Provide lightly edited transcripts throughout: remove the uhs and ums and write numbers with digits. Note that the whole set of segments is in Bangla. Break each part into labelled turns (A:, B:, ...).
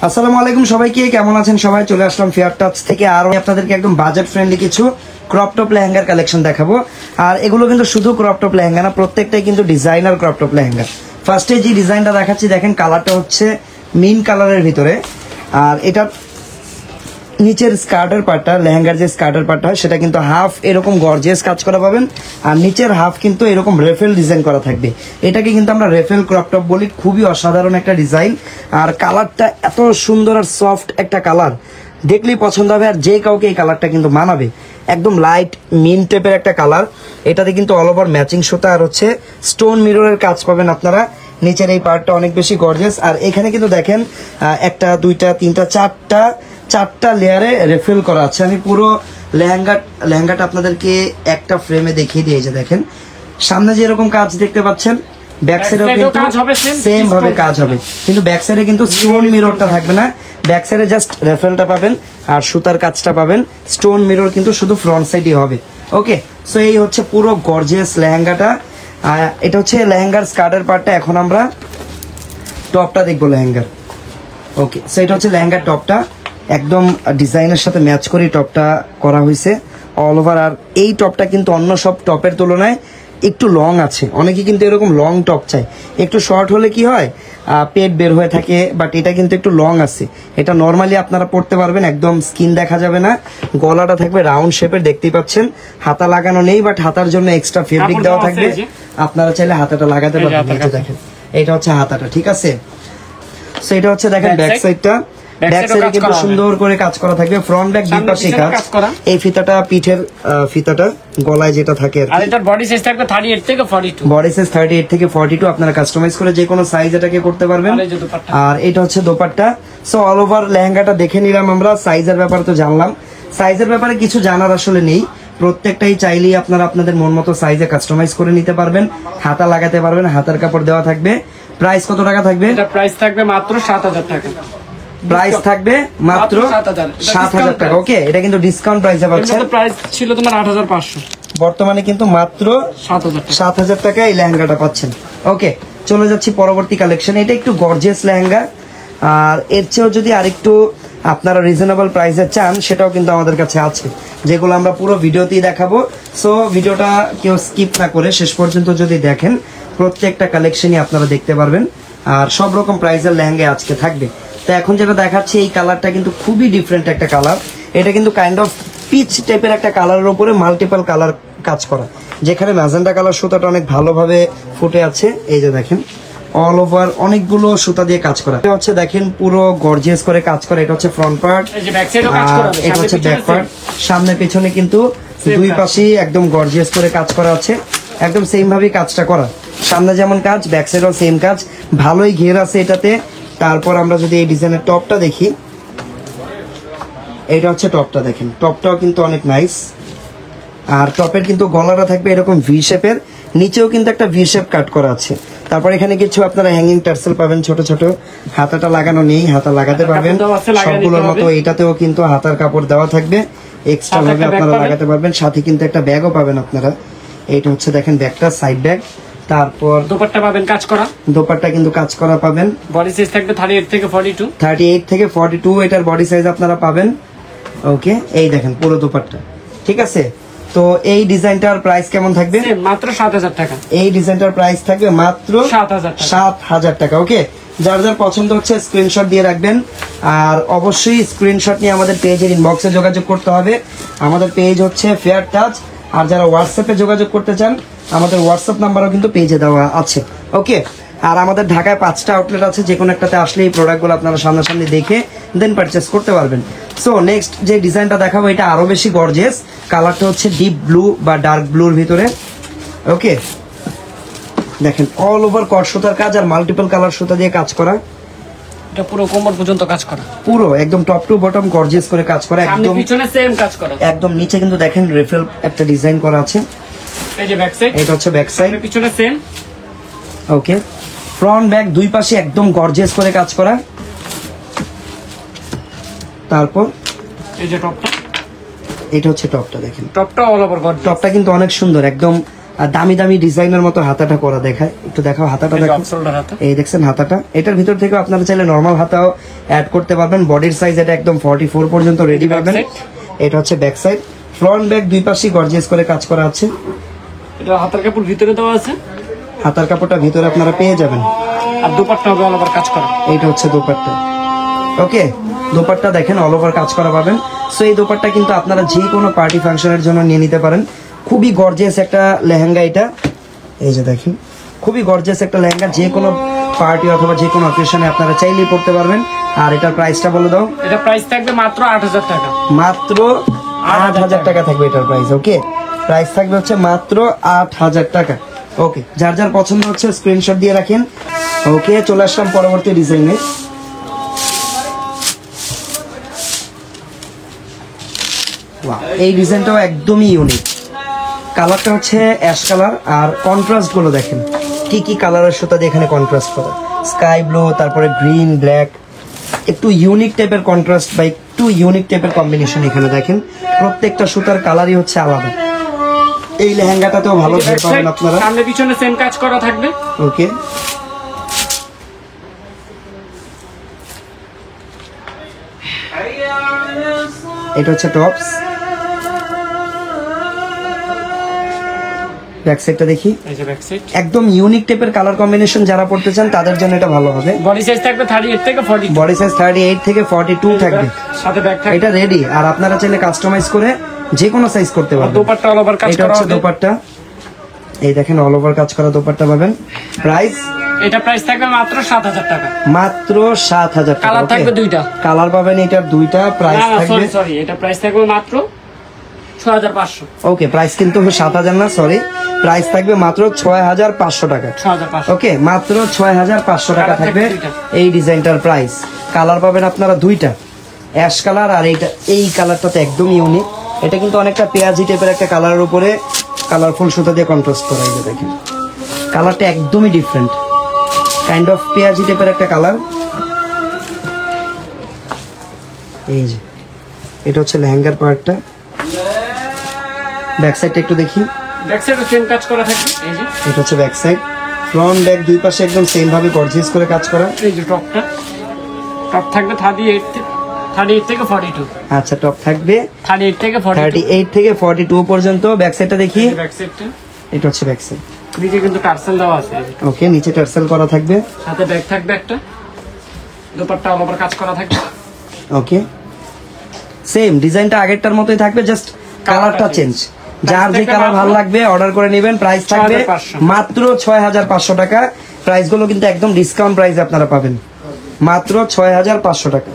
A: আসসালামু আলাইকুম সবাইকে, কেমন আছেন সবাই? চলে আসলাম ফেয়ার টাচ থেকে আর আপনাদেরকে একদম বাজেট ফ্রেন্ডলি কিছু ক্রপ টপ লেহেঙ্গার কালেকশন দেখাবো। আর এগুলো কিন্তু শুধু ক্রপ টপ লেহেঙ্গা না, প্রত্যেকটাই কিন্তু ডিজাইনার ক্রপ টপ লেহেঙ্গা। ফার্স্টে যে ডিজাইনটা দেখাচ্ছি দেখেন, কালারটা হচ্ছে মিন কালারের ভিতরে। আর এটা নিচের স্কার্টের পার্টটা, লেহেঙ্গার যে স্কার্টের পার্টটা হয় সেটা কিন্তু হাফ এরকম গর্জিয়াস কাজ করা পাবেন, আর নিচের হাফ কিন্তু এরকম রেফেল ডিজাইন করা থাকবে। এটাকে কিন্তু আমরা রেফেল ক্রপ টপ বলি। খুবই অসাধারণ একটা ডিজাইন, আর কালারটা এত সুন্দর আর সফট একটা কালার, দেখলেই পছন্দ হবে। আর যে কাউকে এই কালারটা কিন্তু মানাবে, একদম লাইট মিন টাইপের একটা কালার। এটাতে কিন্তু অল ওভার ম্যাচিং সুতা আর হচ্ছে স্টোন মিররের কাজ পাবেন আপনারা। নিচের এই পার্টটা অনেক বেশি গর্জিয়াস। আর এখানে কিন্তু দেখেন একটা দুইটা তিনটা চারটা লেয়ারে রেফিল করা আছে। আমি পুরো লেহেঙ্গাটা আপনাদেরকে একটা ফ্রেমে দেখিয়ে দিয়ে, যে দেখেন সামনে যে এরকম কাজ দেখতে পাচ্ছেন, ব্যাক সাইডেও কিন্তু সেম ভাবে কাজ হবে, কিন্তু ব্যাক সাইডে কিন্তু স্টোন মিররটা থাকবে না। ব্যাক সাইডে জাস্ট রেফেলটা পাবেন আর সুতার কাজটা পাবেন। স্টোন মিরর কিন্তু শুধু ফ্রন্ট সাইডই হবে। ওকে, সো এই হচ্ছে পুরো গর্জিয়াস লেহেঙ্গাটা। এটা হচ্ছে লেহেঙ্গার স্কার্টের পার্টটা। এখন আমরা টপটা দেখবো লেহেঙ্গার। ওকে, সো এটা হচ্ছে লেহেঙ্গার টপটা, একদম ডিজাইনের সাথে ম্যাচ করে টপটা করা হয়েছে অল ওভার। আর এই টপটা কিন্তু অন্য সব টপের তুলনায় একটু লং আছে। অনেকে কিন্তু এরকম লং টপ চায়, একটু শর্ট হলে কি হয় পেট বের হয়ে থাকে, বাট এটা কিন্তু একটু লং আছে। এটা নর্মালি আপনারা পড়তে পারবেন, একদম স্কিন দেখা যাবে না। গলাটা থাকবে রাউন্ড শেপের, দেখতেই পাচ্ছেন। হাতা লাগানো নেই, বাট হাতার জন্য এক্সট্রা ফেব্রিক দেওয়া থাকবে, আপনারা চাইলে হাতাটা লাগাতে পারবেন। দেখেন এটা হচ্ছে হাতাটা, ঠিক আছে। সো এটা হচ্ছে দেখেন ব্যাক সাইডটা, ব্যাক সাইডে কিন্তু সুন্দর করে কাজ করা থাকবে, ফ্রন্ট ব্যাক দুই পাশে কাজ। এই ফিতাটা পিঠের ফিতাটা গলায় যেটা থাকে, আর এটার বডি সাইজ থাকবে 38 থেকে 42। বডি সাইজ 38 থেকে 42 আপনারা কাস্টমাইজ করে যে কোনো সাইজ এটাকে করতে পারবেন। আর এটা হচ্ছে দোপাট্টা। সো অল ওভার লেহেঙ্গাটা দেখে নিলাম আমরা। সাইজের ব্যাপারে তো জানলাম, সাইজের ব্যাপারে কিছু জানার আসলে নেই। প্রত্যেকটাই চাইলেই আপনারা আপনাদের মন মতো সাইজে কাস্টমাইজ করে নিতে পারবেন, হাতা লাগাতে পারবেন, হাতার কাপড় দেওয়া থাকবে। প্রাইস কত টাকা থাকবে? এটা প্রাইস থাকবে মাত্র 7000 টাকা। প্রাইস থাকবে মাত্র 7000 টাকা। ওকে, এটা কিন্তু ডিসকাউন্ট প্রাইসে পাচ্ছেন। প্রাইস ছিল তোমার 8500, বর্তমানে কিন্তু মাত্র 7000 টাকা এই লেহেঙ্গাটা পাচ্ছেন। ওকে, চলে যাচ্ছি পরবর্তী কালেকশন। এটা একটু গর্জিয়াস লেহেঙ্গা, আর এর চেয়েও যদি আরেকটু আপনারা রিজনেবল প্রাইসে চান সেটাও কিন্তু আমাদের কাছে আছে, যেগুলো আমরা পুরো ভিডিওতেই দেখাবো। সো ভিডিওটা কেউ স্কিপ না করে শেষ পর্যন্ত যদি দেখেন, প্রত্যেকটা কালেকশনই আপনারা দেখতে পারবেন। আর সব রকম প্রাইসের লেহেঙ্গা আজকে থাকবে। তো এখন যেটা দেখাচ্ছি, এই কালারটা কিন্তু খুবই ডিফারেন্ট একটা কালার। এটা কিন্তু কাইন্ড অফ পিচ টাইপের একটা কালারের উপরে মাল্টিপল কালার কাজ করা, যেখানে ম্যাজেন্টা কালার সুতাটা অনেক ভালোভাবে ফুটে আছে। এই যে দেখেন অল ওভার অনেকগুলো সুতা দিয়ে কাজ করা। এটা হচ্ছে দেখেন পুরো গর্জিয়াস করে কাজ করা। এটা হচ্ছে ফ্রন্ট পার্ট, এটা হচ্ছে ব্যাক পার্ট। সামনে পেছনে কিন্তু দুই পাশেই একদম গর্জিয়াস করে কাজ করা আছে, একদম সেম ভাবে কাজটা করা। সামনে যেমন কাজ, ব্যাক সাইডও সেম কাজ, ভালোই ঘের আছে এটাতে। তারপর আমরা যদি এই ডিজাইনের টপটা দেখি, এটা হচ্ছে টপটা। দেখেন টপটাও কিন্তু অনেক নাইস। আর টপের কিন্তু গলাটা থাকবে এরকম ভি শেপের, নিচেও কিন্তু একটা ভি শেপ কাট করা আছে। তারপর এখানে কিছু আপনারা হ্যাঙ্গিং টার্সেল পাবেন ছোট ছোট। হাতাটা লাগানো নেই, হাতা লাগাতে পারবেন সবগুলোর মতো। এটাতেও কিন্তু হাতার কাপড় দেওয়া থাকবে, এক্সট্রা ভাবে আপনারা লাগাতে পারবেন। সাথে কিন্তু একটা ব্যাগও পাবেন আপনারা। এইটা হচ্ছে দেখেন ব্যাগটা, সাইড ব্যাগ। তারপর দোপাট্টা পাবেন কাজ করা, দোপাট্টা কিন্তু কাজ করা পাবেন। বডি সাইজ থাকবে 38 থেকে 42, 38 থেকে 42 এটার বডি সাইজ আপনারা পাবেন। ওকে, এই দেখেন পুরো দোপাট্টা, ঠিক আছে। তো এই ডিজাইনটার প্রাইস কেমন থাকবে? মাত্র 7000 টাকা। এই ডিজাইনটার প্রাইস থাকবে মাত্র 7000 টাকা। ওকে, যার যার পছন্দ হচ্ছে স্ক্রিনশট দিয়ে রাখবেন। আর অবশ্যই স্ক্রিনশট নিয়ে আমাদের পেজের ইনবক্সে যোগাযোগ করতে হবে। আমাদের পেজ হচ্ছে ফেয়ার টাচ। আর যারা হোয়াটসঅ্যাপে যোগাযোগ করতে চান, আমাদের হোয়াটসঅ্যাপ নাম্বারও কিন্তু পেজে দেওয়া আছে। ওকে, আর আমাদের ঢাকায় 5টা আউটলেট আছে, যে কোনো একটাতে আসলে এই প্রোডাক্টগুলো আপনারা সামনাসামনি দেখে দেন পারচেস করতে পারবেন। সো নেক্সট যে ডিজাইনটা দেখাবো, এটা আরো বেশি গর্জিয়াস। কালারটা হচ্ছে ডিপ ব্লু বা ডার্ক ব্লুর ভিতরে। ওকে, দেখেন অল ওভার কট সুতার কাজ আর মাল্টিপল কালার সুতা দিয়ে কাজ করা। এটা পুরো কোমর পর্যন্ত কাজ করা, পুরো একদম টপ টু বটম গর্জিয়াস করে কাজ করা। একদম পিছনে সেম কাজ করা, একদম নিচে কিন্তু দেখেন রেফেল একটা ডিজাইন করা আছে। এই যে ব্যাক সাইড, এটা হচ্ছে ব্যাক সাইড, পিছনে সেম। ওকে, ফ্রন্ট ব্যাক দুই পাশে একদম গর্জিয়াস করে কাজ করা। তারপর এই যে টপটা, এটা হচ্ছে টপটা। দেখেন টপটা অল ওভার গর্জিয়াস, টপটা কিন্তু অনেক সুন্দর, একদম দামি দামি ডিজাইনের মতো হাতাটা করা দেখায়, একটু দেখাও হাতাটা দেখো। এই দেখছেন হাতাটা, এটার ভিতর থেকে আপনারা চাইলে নরমাল হাতাও অ্যাড করতে পারবেন। বডির সাইজ এটা একদম 44 পর্যন্ত রেডি পাবেন। এটা হচ্ছে ব্যাক সাইড, ফ্রন্ট ব্যাক দুই পাশেই গর্জিয়াস করে কাজ করা আছে।
B: এটা হাতার কাপড় ভিতরে দেওয়া আছে,
A: হাতার কাপড়টা ভিতরে আপনারা পেয়ে যাবেন।
B: আর দোপাট্টা হবে অল ওভার কাজ করা।
A: এইটা হচ্ছে দোপাট্টা। ওকে, দোপাট্টা দেখেন অল ওভার কাজ করা পাবেন। সো এই দোপাট্টা কিন্তু আপনারা যে কোনো পার্টি ফাংশনের জন্য নিয়ে নিতে পারেন। খুবই গর্জিয়াস একটা লেহেঙ্গা এটা। এই যে দেখেন খুবই গর্জিয়াস একটা লেহেঙ্গা, যে কোনো পার্টি অথবা যে কোনো অকেশনে আপনারা চাইলেই পড়তে পারবেন। আর এটার প্রাইসটা বলে দাও।
B: এটা প্রাইস থাকবে মাত্র 8000 টাকা।
A: মাত্র 8000 টাকা থাকবে এটার প্রাইস। ওকে, প্রাইস থাকবে হচ্ছে মাত্র 8000 টাকা। ওকে, যার যার পছন্দ হচ্ছে স্ক্রিনশট দিয়ে রাখেন। ওকে, চলে আসলাম পরবর্তী ডিজাইনে। এই ডিজাইনটাও একদমই ইউনিক। কালারটা হচ্ছে অ্যাশ কালার, আর কন্ট্রাস্ট গুলো দেখেন কি কি কালারের সুতা দিয়ে এখানে কন্ট্রাস্ট করা। স্কাই ব্লু, তারপরে গ্রিন, ব্ল্যাক, একটু ইউনিক টাইপের কন্ট্রাস্ট বা একটু ইউনিক টাইপের কম্বিনেশন এখানে দেখেন। প্রত্যেকটা সুতার কালারই হচ্ছে আলাদা। এই লেহেঙ্গাটাতেও ভালো ঘের পাবেন আপনারা।
B: সামনে পিছনে সেম কাজ করা থাকবে।
A: ওকে, এটা হচ্ছে টপস। ব্যাক সাইডটা দেখি।
B: এই যে ব্যাক সাইড
A: একদম ইউনিক টাইপের কালার কম্বিনেশন যারা পড়তে চান তাদের জন্য এটা ভালো হবে।
B: বডি সাইজ থাকবে 38 থেকে 42।
A: বডি সাইজ 38 থেকে 42 থাকবে।
B: সাথে ব্যাক থাকবে।
A: এটা রেডি, আর আপনারা চাইলে কাস্টমাইজ করে যে কোনো সাইজ করতে পারবেন।
B: দোপাট্টা অল ওভার কাজ করা।
A: এটা হচ্ছে দোপাট্টা। এই দেখেন অল ওভার কাজ করা দোপাট্টা পাবেন। প্রাইস,
B: এটা প্রাইস থাকবে মাত্র 7000 টাকা।
A: মাত্র 7000 টাকা।
B: কালার থাকবে দুইটা।
A: কালার পাবেন এটার দুইটা। প্রাইস থাকবে
B: সরি এটা প্রাইস থাকবে মাত্র 6500।
A: ওকে, প্রাইস কিন্তু 7000 না, সরি, প্রাইস থাকবে মাত্র 6500 টাকা।
B: 6500।
A: ওকে, মাত্র 6500 টাকা থাকবে এই ডিজাইনটার প্রাইস। কালার পাবেন আপনারা দুইটা, অ্যাশ কালার আর এইটা। এই কালারটা তো একদম ইউনিক। এটা কিন্তু অনেকটা পেঁয়াজি টাইপের একটা কালারের উপরে কালারফুল সুতা দিয়ে কন্ট্রাস্ট করা। এই যে দেখেন কালারটা একদমই ডিফারেন্ট, কাইন্ড অফ পেঁয়াজি টাইপের একটা কালার। এই যে এটা হচ্ছে লেহেঙ্গার পার্টটা। ব্যাক সাইডটা একটু দেখি।
B: ব্যাক সাইডে সেম কাজ করা থাকবে। এই যে
A: এটা হচ্ছে ব্যাক সাইড, ফ্রন্ট ব্যাক দুই পাশে একদম সেম ভাবে গর্জিয়াস করে কাজ করা।
B: এই যে টপটা, টপ থাকবে 38 থেকে 42।
A: আচ্ছা, টপ থাকবে
B: 38 থেকে 42।
A: 38 থেকে 42 পর্যন্ত। ব্যাক সাইডটা দেখি।
B: ব্যাক সাইডটা
A: এটা হচ্ছে ব্যাক সাইড।
B: নিচে কিন্তু টার্সেল দেওয়া আছে।
A: ওকে, নিচে টার্সেল করা থাকবে।
B: সাথে ব্যাগ থাকবে একটা। দোপাট্টা অল ওভার কাজ করা থাকবে।
A: ওকে, সেম ডিজাইনটা আগেরটার মতোই থাকবে, জাস্ট কালারটা চেঞ্জ। যার যে কালার ভালো লাগবে অর্ডার করে নেবেন। প্রাইস থাকবে মাত্র 6500 টাকা। প্রাইস গুলো কিন্তু একদম ডিসকাউন্ট প্রাইস আপনারা পাবেন, মাত্র 6500 টাকা।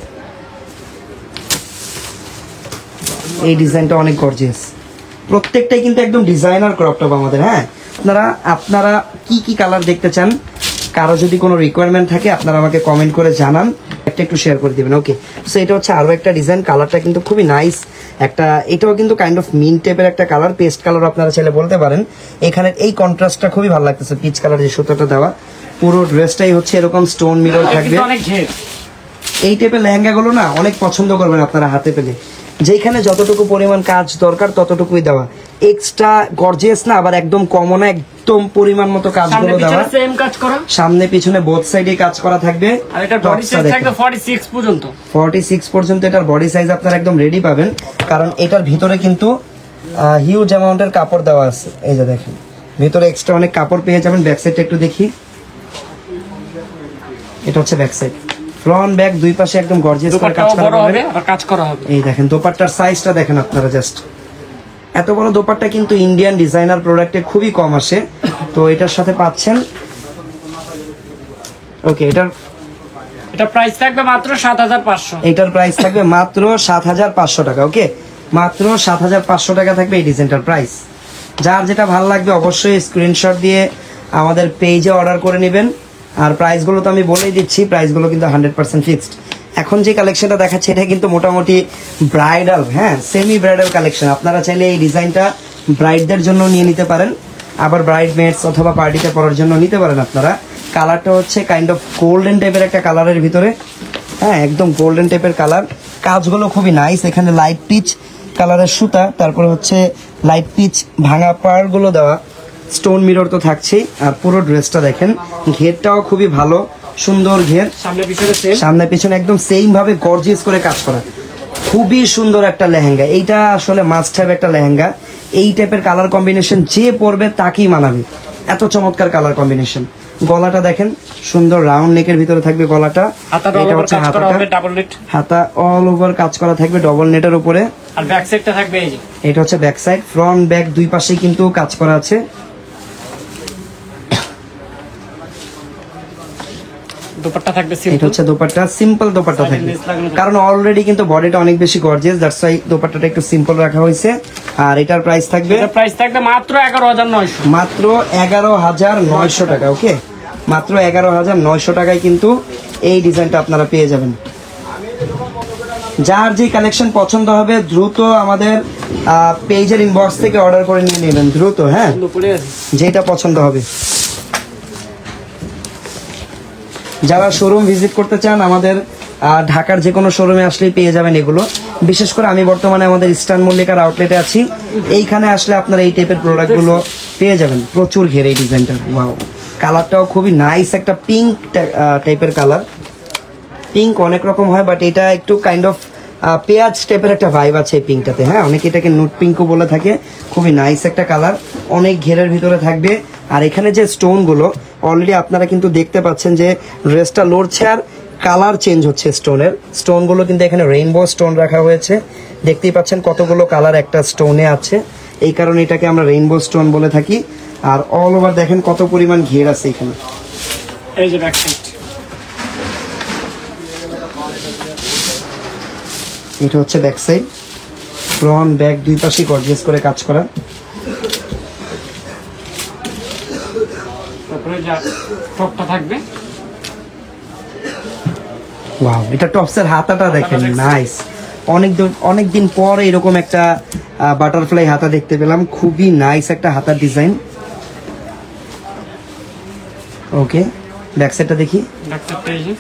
A: এই ডিজাইনটা অনেক গর্জিয়াস, প্রত্যেকটাই কিন্তু একদম ডিজাইনার ক্রপ টপ আমাদের। হ্যাঁ, আপনারা কি কি কালার দেখতে চান, কারো যদি কোনো রিকোয়ারমেন্ট থাকে আপনারা আমাকে কমেন্ট করে জানান, একটা একটু শেয়ার করে দিবেন। ওকে, সো এটা হচ্ছে আরো একটা ডিজাইন। কালারটা কিন্তু খুবই নাইস একটা। এটাও কিন্তু কাইন্ড অফ মিন টাইপের একটা কালার, পেস্ট কালার আপনারা চাইলে বলতে পারেন। এখানে এই কন্ট্রাস্টটা খুবই ভালো লাগতেছে, পিচ কালার যে সুতোটা দেওয়া। পুরো ড্রেসটাই হচ্ছে এরকম স্টোন মিরর থাকবে। এই টাইপের লেহেঙ্গাগুলো না অনেক পছন্দ করবেন আপনারা হাতে পেলে। যেখানে যতটুকু পরিমাণ কাজ দরকার ততটুকুই দেওয়া, এক্সট্রা গর্জিয়াস না, আবার একদম কমও না, একদম পরিমাণ মতো কাজগুলো দেওয়া। সামনে পিছনে বোথ সাইডে কাজ করা থাকবে।
B: আর এটা বডি সাইজ থাকবে 46 পর্যন্ত।
A: 46 পর্যন্ত এটার বডি সাইজ আপনারা একদম রেডি পাবেন, কারণ এটার ভিতরে কিন্তু হিউজ অ্যামাউন্টের কাপড় দেওয়া আছে। এই যে দেখেন ভিতরে এক্সট্রা অনেক কাপড় পেয়ে যাবেন। ব্যাক সাইডটা একটু দেখি। এটা হচ্ছে ব্যাক সাইড, ফ্রন্ট ব্যাক দুই পাশে একদম গর্জিয়াস করে
B: কাজ করা হবে।
A: এই দেখেন দোপাট্টার সাইজটা দেখেন আপনারা, জাস্ট এত বড় দোপাট্টা কিন্তু ইন্ডিয়ান ডিজাইনার প্রোডাক্টে খুবই কম আসে। তো এটার সাথে পাচ্ছেন। ওকে,
B: এটা প্রাইস থাকবে মাত্র 7500।
A: এটার প্রাইস থাকবে মাত্র 7500 টাকা। ওকে, মাত্র 7500 টাকা থাকবে এই ডিজাইনটার প্রাইস। যার যেটা ভালো লাগবে অবশ্যই স্ক্রিনশট দিয়ে আমাদের পেজে অর্ডার করে নেবেন। আর প্রাইসগুলো তো আমি বলেই দিচ্ছি, প্রাইসগুলো কিন্তু 100% ফিক্সড। এখন যে কালেকশনটা দেখাচ্ছে এটা কিন্তু মোটামুটি ব্রাইডাল, হ্যাঁ সেমি ব্রাইডাল কালেকশন। আপনারা চাইলে এই ডিজাইনটা ব্রাইডদের জন্য নিয়ে নিতে পারেন, আবার ব্রাইড মেডস অথবা পার্টিতে পরার জন্য নিতে পারেন আপনারা। কালারটা হচ্ছে কাইন্ড অফ গোল্ডেন টাইপের একটা কালারের ভিতরে, হ্যাঁ একদম গোল্ডেন টাইপের কালার। কাজগুলো খুবই নাইস। এখানে লাইট পিচ কালারের সুতা, তারপরে হচ্ছে লাইট পিচ ভাঙা পাড়গুলো দেওয়া, স্টোন মিরর তো থাকছেই, আর পুরো ড্রেসটা দেখেন, ঘেরটাও খুবই ভালো, সুন্দর ঘের,
B: সামনে পিছনে সেম।
A: সামনে পিছনে একদম সেম ভাবে গর্জিয়াস করে কাজ করা, খুবই সুন্দর একটা লেহেঙ্গা। এইটা আসলে মাস্ট হ্যাভ একটা লেহেঙ্গা। এই টাইপের কালার কম্বিনেশন যে পরবে তাকেই মানাবে, এত চমৎকার কালার কম্বিনেশন। গলাটা দেখেন, সুন্দর রাউন্ড নেকের ভিতরে থাকবে গলাটা।
B: হাতাটা
A: এটা
B: all over
A: হচ্ছে
B: কাজ করা
A: হাতাটা,
B: হবে ডাবল নেট।
A: হাতা অল ওভার কাজ করা থাকবে ডবল নেটের উপরে।
B: আর ব্যাক সাইডটা থাকবে এই যে,
A: এটা হচ্ছে ব্যাক সাইড, ফ্রন্ট ব্যাক দুই পাশেই কিন্তু কাজ করা আছে।
B: দুপাট্টা থাকবে
A: এটা
B: সিম্পল।
A: হচ্ছে দোপাট্টা, সিম্পল দোপাট্টা
B: Side এ
A: থাকবে,
B: lace লাগানো থাকবে।
A: কারণ অলরেডি কিন্তু বডিটা অনেক বেশি গর্জিয়াস, দ্যাটস ওয়াই দোপাট্টাটা একটু সিম্পল রাখা হয়েছে। আর এটার প্রাইস থাকবে
B: এটার প্রাইস থাকবে মাত্র 11,900।
A: মাত্র 11,900 টাকা। ওকে, মাত্র 11,900 টাকায় কিন্তু এই ডিজাইনটা আপনারা পেয়ে যাবেন। যার যে কালেকশন পছন্দ হবে দ্রুত আমাদের পেজের ইনবক্স থেকে অর্ডার করে নিয়ে নেবেন দ্রুত, হ্যাঁ,
B: দুপুরে আছে।
A: যেটা পছন্দ হবে। যারা শোরুম ভিজিট করতে চান আমাদের ঢাকার যে কোনো শোরুমে আসলেই পেয়ে যাবেন এগুলো। বিশেষ করে আমি বর্তমানে আমাদের ইস্টার্ন মল্লিকার আউটলেটে আছি, এইখানে আসলে আপনারা এই টাইপের প্রোডাক্টগুলো পেয়ে যাবেন। প্রচুর ঘের এই ডিজাইনটা, ওয়াও, কালারটাও খুবই নাইস, একটা পিঙ্ক টাইপের কালার। পিঙ্ক অনেক রকম হয়, বাট এটা একটু কাইন্ড অফ পেঁয়াজ টাইপের একটা ভাইব আছে এই পিঙ্কটাতে, হ্যাঁ, অনেকে এটাকে নুট পিঙ্কও বলে থাকে। খুবই নাইস একটা কালার, অনেক ঘেরের ভিতরে থাকবে। আর এখানে যে স্টোনগুলো অলরেডি আপনারা কিন্তু দেখতে পাচ্ছেন যে ড্রেসটা লড়ছে আর কালার চেঞ্জ হচ্ছে স্টোনের। স্টোনগুলো কিন্তু এখানে রেইনবো স্টোন রাখা হয়েছে, দেখতেই পাচ্ছেন কতগুলো কালার একটা স্টোনে আছে, এই কারণে এটাকে আমরা রেইনবো স্টোন বলে থাকি। আর অল ওভার দেখেন কত পরিমাণ ঘের আছে এখানে।
B: এই যে ব্যাক সাইড।
A: এটা হচ্ছে ব্যাক সাইড, ফ্রন্ট ব্যাক দুই পাশে গর্জিয়াস করে কাজ করা।
B: তারপরে যা টপটা থাকবে,
A: ওয়াও, এটা টপসের হাতাটা দেখেন, নাইস। অনেক দিন পর এরকম একটা বাটারফ্লাই হাতা দেখতে পেলাম, খুবই নাইস একটা হাতার ডিজাইন। ওকে, ব্যাক সাইডটা দেখি।
B: ব্যাক সাইডটা এই যে।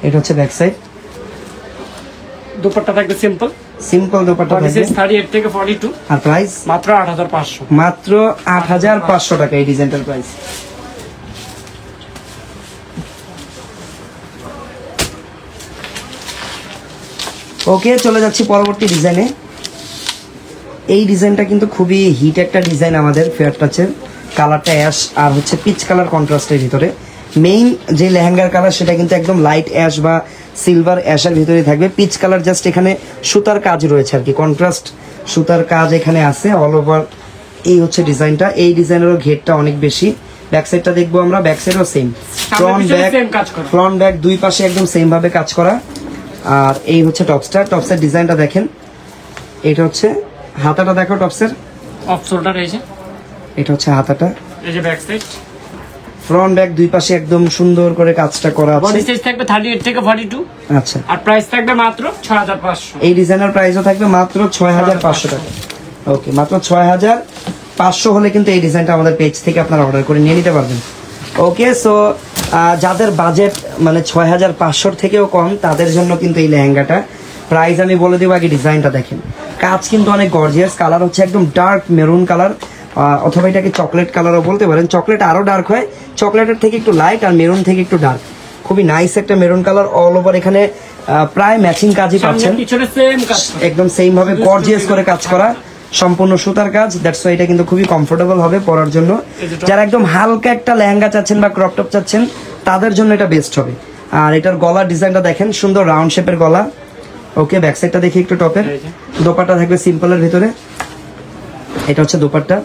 A: এটা হচ্ছে ব্যাক সাইড,
B: দুপাট্টা থাকবে সিম্পল।
A: সিম্পল দোপাট্টা
B: বডি
A: থাকবে।
B: সাইজ 38 থেকে 42।
A: আর প্রাইস
B: মাত্র 8,500।
A: মাত্র 8,500 টাকা এই ডিজাইনটার প্রাইস। ওকে, চলে যাচ্ছি পরবর্তী ডিজাইনে। এই ডিজাইনটা কিন্তু খুবই হিট একটা ডিজাইন আমাদের ফেয়ার টাচের। কালারটা অ্যাশ আর হচ্ছে পিচ কালার কন্ট্রাস্টের ভিতরে। মেইন যে লেহেঙ্গার কালার সেটা কিন্তু একদম লাইট অ্যাশ বা সিলভার অ্যাশের ভিতরে থাকবে। পিচ কালার জাস্ট এখানে সুতার কাজ রয়েছে আর কি, কন্ট্রাস্ট সুতার কাজ এখানে আছে অল ওভার। এই হচ্ছে ডিজাইনটা, এই ডিজাইনেরও ঘেরটা অনেক বেশি। ব্যাক সাইডটা দেখবো আমরা, ব্যাক সাইডও সেম, ফ্রন্ট
B: পিছনে
A: ব্যাক,
B: same কাজ করা।
A: ফ্রন্ট ব্যাক দুই পাশে একদম সেম ভাবে কাজ করা। আর এই হচ্ছে টপসটা, টপসের ডিজাইনটা দেখেন। এটা হচ্ছে হাতাটা, দেখো টপসের,
B: অফ শোল্ডার এই যে।
A: এটা হচ্ছে হাতাটা।
B: এই যে ব্যাক সাইড।
A: ফ্রন্ট ব্যাক দুই পাশে একদম সুন্দর করে কাজটা করা
B: বডি
A: আছে।
B: সাইজ থাকবে 38 থেকে 42।
A: আচ্ছা,
B: আর প্রাইস থাকবে মাত্র 6,500।
A: এই ডিজাইনের প্রাইসও থাকবে মাত্র 6,500 টাকা। ওকে, মাত্র 6,500 হলে কিন্তু এই ডিজাইনটা আমাদের পেজ থেকে আপনারা অর্ডার করে নিয়ে নিতে পারবেন। ওকে, সো যাদের বাজেট মানে 6,500 থেকেও কম তাদের জন্য কিন্তু এই লেহেঙ্গাটা। প্রাইস আমি বলে দেবো, আগে ডিজাইনটা দেখেন। কাজ কিন্তু অনেক গর্জিয়াস, কালার হচ্ছে একদম ডার্ক মেরুন কালার, অথবা এটাকে চকলেট কালারও বলতে পারেন। চকলেট আরও ডার্ক হয়, চকলেটের থেকে একটু লাইট, আর মেরুন থেকে একটু ডার্ক। খুবই নাইস একটা মেরুন কালার, অল ওভার এখানে প্রায় ম্যাচিং কাজই পাচ্ছেন,
B: সামনে পিছনে সেম কাজ।
A: একদম সেম ভাবে গর্জিয়াস করে কাজ করা, সম্পূর্ণ সুতার কাজ। দ্যাটস ওয়াই এটা কিন্তু খুবই কমফোর্টেবল হবে পরার জন্য। যারা একদম হালকা একটা লেহেঙ্গা চাচ্ছেন বা ক্রপ টপ চাচ্ছেন তাদের জন্য এটা বেস্ট হবে। আর এটার গলার ডিজাইনটা দেখেন, সুন্দর রাউন্ড শেপের গলা। ওকে, ব্যাক সাইডটা দেখি একটু টপের। দোপাট্টা থাকবে সিম্পলের ভিতরে। এটা হচ্ছে দোপাট্টা,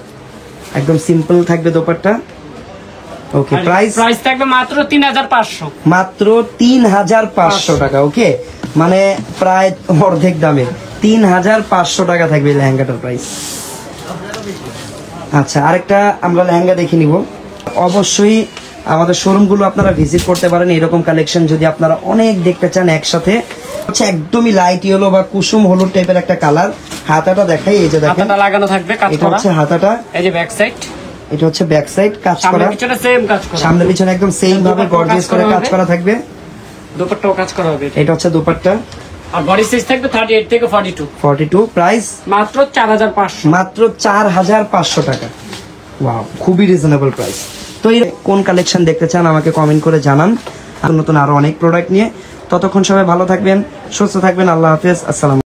A: একদম সিম্পল থাকবে দোপাট্টা। ওকে,
B: প্রাইস থাকবে মাত্র 3,500।
A: মাত্র 3,500 টাকা। ওকে, মানে প্রায় অর্ধেক দামে 3,500 টাকা থাকবে এই লেহেঙ্গাটার প্রাইস। আচ্ছা, আরেকটা আমরা লেহেঙ্গা দেখে নিব। অবশ্যই আমাদের শোরুমগুলো আপনারা ভিজিট করতে পারেন। এরকম কালেকশন যদি আপনারা অনেক দেখতে চান একসাথে, হচ্ছে একদমই লাইট ইয়েলো বা কুসুম হলুদ টাইপের একটা কালার। হাতাটা দেখাই, এই যে দেখেন,
B: হাতাটা লাগানো থাকবে কাজ
A: এটা
B: করা।
A: হচ্ছে হাতাটা,
B: এই যে ব্যাক সাইড।
A: এটা হচ্ছে ব্যাক সাইড কাজ
B: সামনে
A: করা,
B: পিছনে সেম কাজ করা।
A: সামনে পিছনে একদম সেম ভাবে গর্জিয়াস করে কাজ করা থাকবে।
B: দুপাট্টাও কাজ করা হবে।
A: এটা হচ্ছে দোপাট্টা,
B: আর বডি সাইজ থাকবে 38 থেকে 42।
A: 42। প্রাইস
B: মাত্র 4,500।
A: মাত্র 4,500 টাকা। ওয়াও, খুবই রিজনেবল প্রাইস। তো এই কোন কালেকশন দেখতে চান আমাকে কমেন্ট করে জানান, আর নতুন আরো অনেক প্রোডাক্ট নিয়ে। ততক্ষণ সবাই ভালো থাকবেন, সুস্থ থাকবেন। আল্লাহ হাফেজ, আসসালাম।